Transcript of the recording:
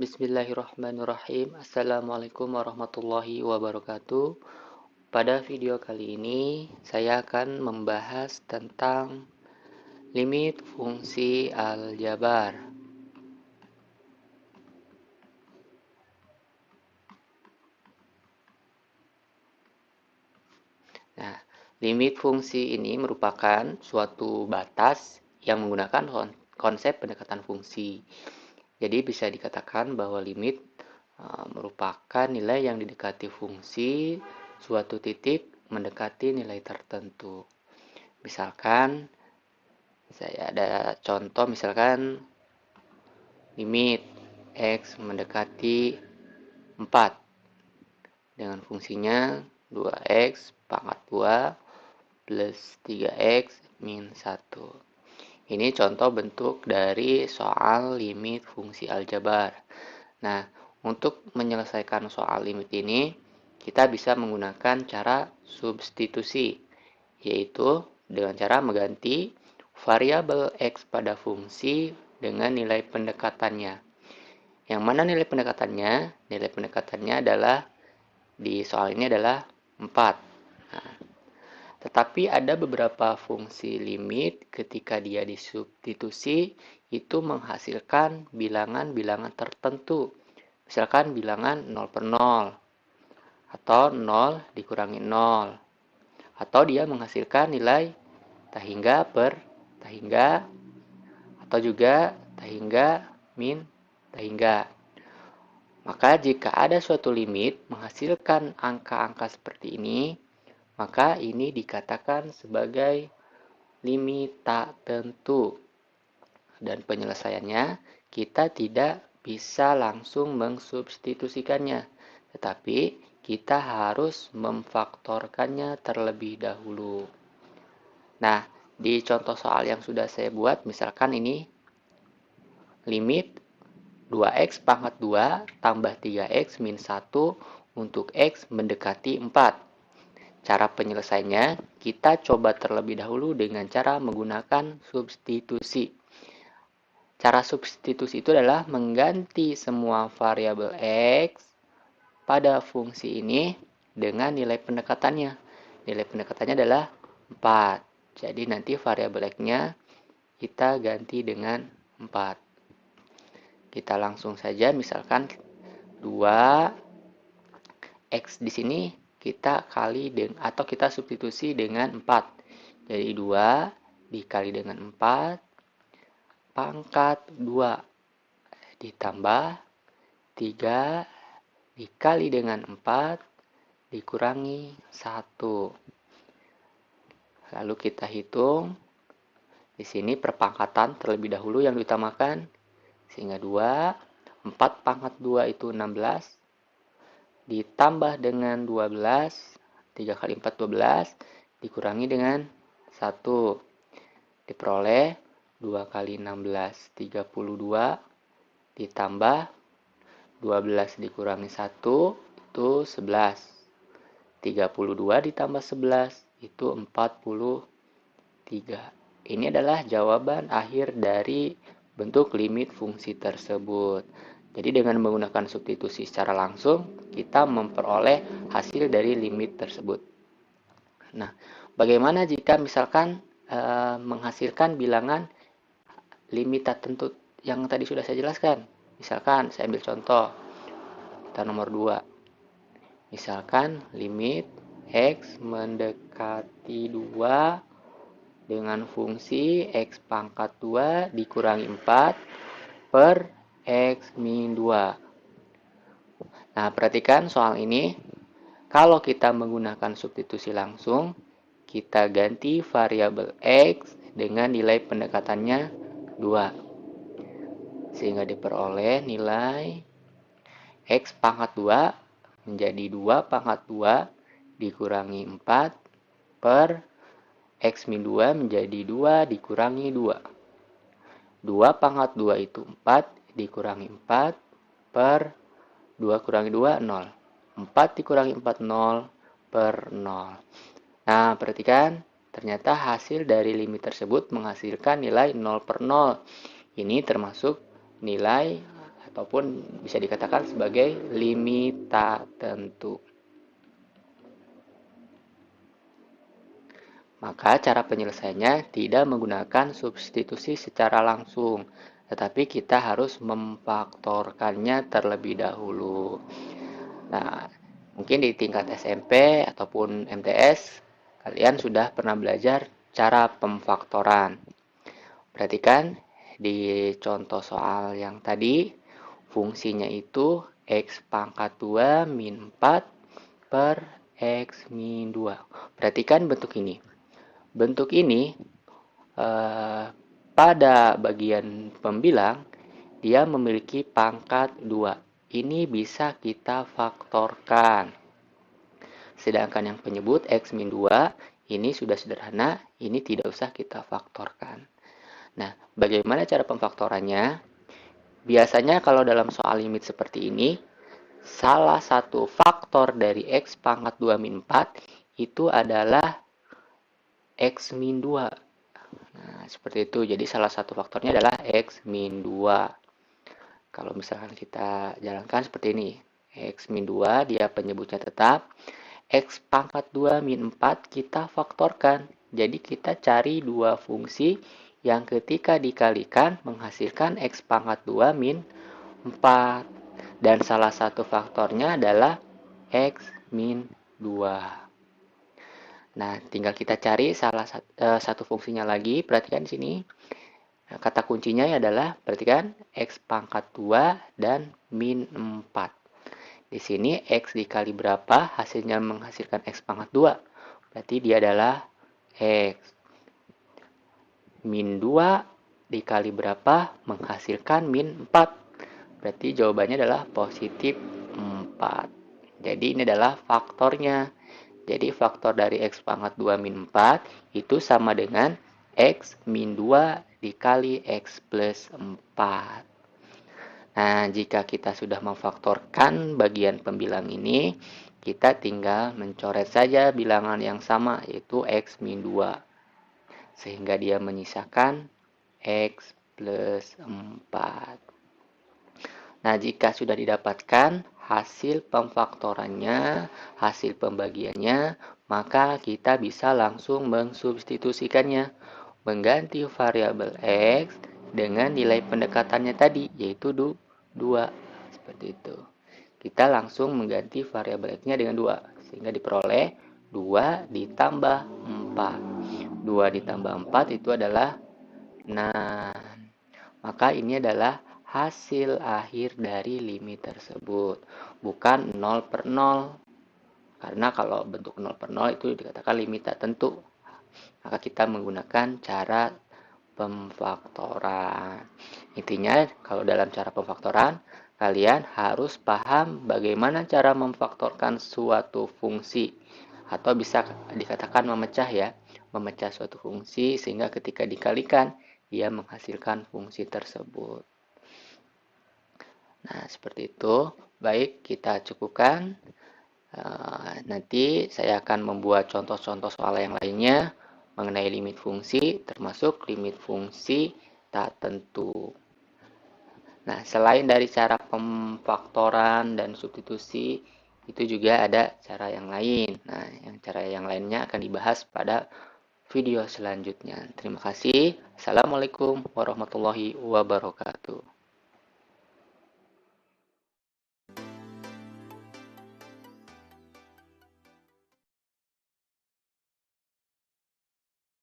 Bismillahirrahmanirrahim. Assalamualaikum warahmatullahi wabarakatuh. Pada video kali ini, saya akan membahas tentang limit fungsi aljabar. Nah, limit fungsi ini merupakan suatu batas yang menggunakan konsep pendekatan fungsi. Jadi bisa dikatakan bahwa limit merupakan nilai yang didekati fungsi suatu titik mendekati nilai tertentu. Misalkan saya ada contoh, misalkan limit x mendekati 4 dengan fungsinya 2x pangkat 2 plus 3x min 1. Ini contoh bentuk dari soal limit fungsi aljabar. Nah, untuk menyelesaikan soal limit ini, kita bisa menggunakan cara substitusi, yaitu dengan cara mengganti variabel x pada fungsi dengan nilai pendekatannya. Yang mana nilai pendekatannya? Nilai pendekatannya adalah, di soal ini adalah 4. Nah, tetapi ada beberapa fungsi limit ketika dia disubstitusi, itu menghasilkan bilangan-bilangan tertentu. Misalkan bilangan 0 per 0, atau 0 dikurangi 0, atau dia menghasilkan nilai tahingga per tahingga, atau juga tahingga min tahingga. Maka jika ada suatu limit menghasilkan angka-angka seperti ini, maka ini dikatakan sebagai limit tak tentu. Dan penyelesaiannya, kita tidak bisa langsung mensubstitusikannya, tetapi kita harus memfaktorkannya terlebih dahulu. Nah, di contoh soal yang sudah saya buat, misalkan ini limit 2x pangkat 2 tambah 3x min 1 untuk x mendekati 4. Cara penyelesaiannya, kita coba terlebih dahulu dengan cara menggunakan substitusi. Cara substitusi itu adalah mengganti semua variabel x pada fungsi ini dengan nilai pendekatannya. Nilai pendekatannya adalah 4. Jadi nanti variabel x-nya kita ganti dengan 4. Kita langsung saja, misalkan 2x di sini kita kali dengan, atau kita substitusi dengan 4. Jadi 2 dikali dengan 4 pangkat 2 ditambah 3 dikali dengan 4 dikurangi 1. Lalu kita hitung. Di sini perpangkatan terlebih dahulu yang diutamakan. Sehingga 4 pangkat 2 itu 16. Ditambah dengan 12. 3 kali 4, 12. Dikurangi dengan 1. Diperoleh 2 kali 16, 32. Ditambah 12 dikurangi 1, itu 11. 32 ditambah 11, itu 43. Ini adalah jawaban akhir dari bentuk limit fungsi tersebut. Jadi dengan menggunakan substitusi secara langsung, kita memperoleh hasil dari limit tersebut. Nah, bagaimana jika misalkan menghasilkan bilangan limit tak tentu yang tadi sudah saya jelaskan? Misalkan saya ambil contoh, kita nomor 2. Misalkan limit x mendekati 2 dengan fungsi x pangkat 2 dikurangi 4 per x min 2. Nah, perhatikan soal ini. Kalau kita menggunakan substitusi langsung, kita ganti variabel x dengan nilai pendekatannya 2. Sehingga diperoleh nilai x pangkat 2 menjadi 2 pangkat 2 dikurangi 4 per x min 2 menjadi 2 dikurangi 2. 2 pangkat 2 itu 4 dikurangi 4 per 2 kurangi 2, 0. 4 dikurangi 4, 0 per 0. Nah, perhatikan. Ternyata hasil dari limit tersebut menghasilkan nilai 0 per 0. Ini termasuk nilai ataupun bisa dikatakan sebagai limit tak tentu. Maka cara penyelesaiannya tidak menggunakan substitusi secara langsung, tetapi kita harus memfaktorkannya terlebih dahulu. Nah, mungkin di tingkat SMP ataupun MTS, kalian sudah pernah belajar cara pemfaktoran. Perhatikan di contoh soal yang tadi, fungsinya itu X pangkat 2 min 4 per X min 2. Perhatikan bentuk ini. Bentuk ini pada bagian pembilang dia memiliki pangkat 2. Ini bisa kita faktorkan. Sedangkan yang penyebut X min 2 ini sudah sederhana, ini tidak usah kita faktorkan. Nah, bagaimana cara pemfaktorannya? Biasanya kalau dalam soal limit seperti ini, salah satu faktor dari X pangkat 2 min 4 itu adalah X min 2. Nah, seperti itu. Jadi salah satu faktornya adalah X min 2. Kalau misalkan kita jalankan seperti ini. X min 2 dia penyebutnya tetap. X pangkat 2 min 4 kita faktorkan. Jadi kita cari dua fungsi yang ketika dikalikan menghasilkan X pangkat 2 min 4. Dan salah satu faktornya adalah X min 2. Nah, tinggal kita cari satu fungsinya lagi. Perhatikan di sini. Kata kuncinya adalah, perhatikan, X pangkat 2 dan min 4. Di sini X dikali berapa, hasilnya menghasilkan X pangkat 2. Berarti dia adalah X. Min 2 dikali berapa, menghasilkan min 4. Berarti jawabannya adalah positif 4. Jadi ini adalah faktornya. Jadi faktor dari X pangkat 2 min 4 itu sama dengan X min 2 dikali X plus 4. Nah, jika kita sudah memfaktorkan bagian pembilang ini, kita tinggal mencoret saja bilangan yang sama, yaitu X min 2. Sehingga dia menyisakan X plus 4. Nah, jika sudah didapatkan hasil pemfaktorannya, hasil pembagiannya, maka kita bisa langsung mensubstitusikannya, mengganti variabel X dengan nilai pendekatannya tadi, yaitu 2. Seperti itu. Kita langsung mengganti variabel X-nya dengan 2, sehingga diperoleh 2 ditambah 4. 2 ditambah 4 itu adalah 6. Maka ini adalah hasil akhir dari limit tersebut, bukan 0 per 0. Karena kalau bentuk 0 per 0 itu dikatakan limit tak tentu. Maka kita menggunakan cara pemfaktoran. Intinya kalau dalam cara pemfaktoran, kalian harus paham bagaimana cara memfaktorkan suatu fungsi. Atau bisa dikatakan memecah ya. Memecah suatu fungsi sehingga ketika dikalikan, dia menghasilkan fungsi tersebut. Nah, seperti itu. Baik, kita cukupkan. Nanti saya akan membuat contoh-contoh soal yang lainnya mengenai limit fungsi, termasuk limit fungsi tak tentu. Nah, selain dari cara pemfaktoran dan substitusi, itu juga ada cara yang lain. Nah, cara yang lainnya akan dibahas pada video selanjutnya. Terima kasih. Assalamualaikum warahmatullahi wabarakatuh.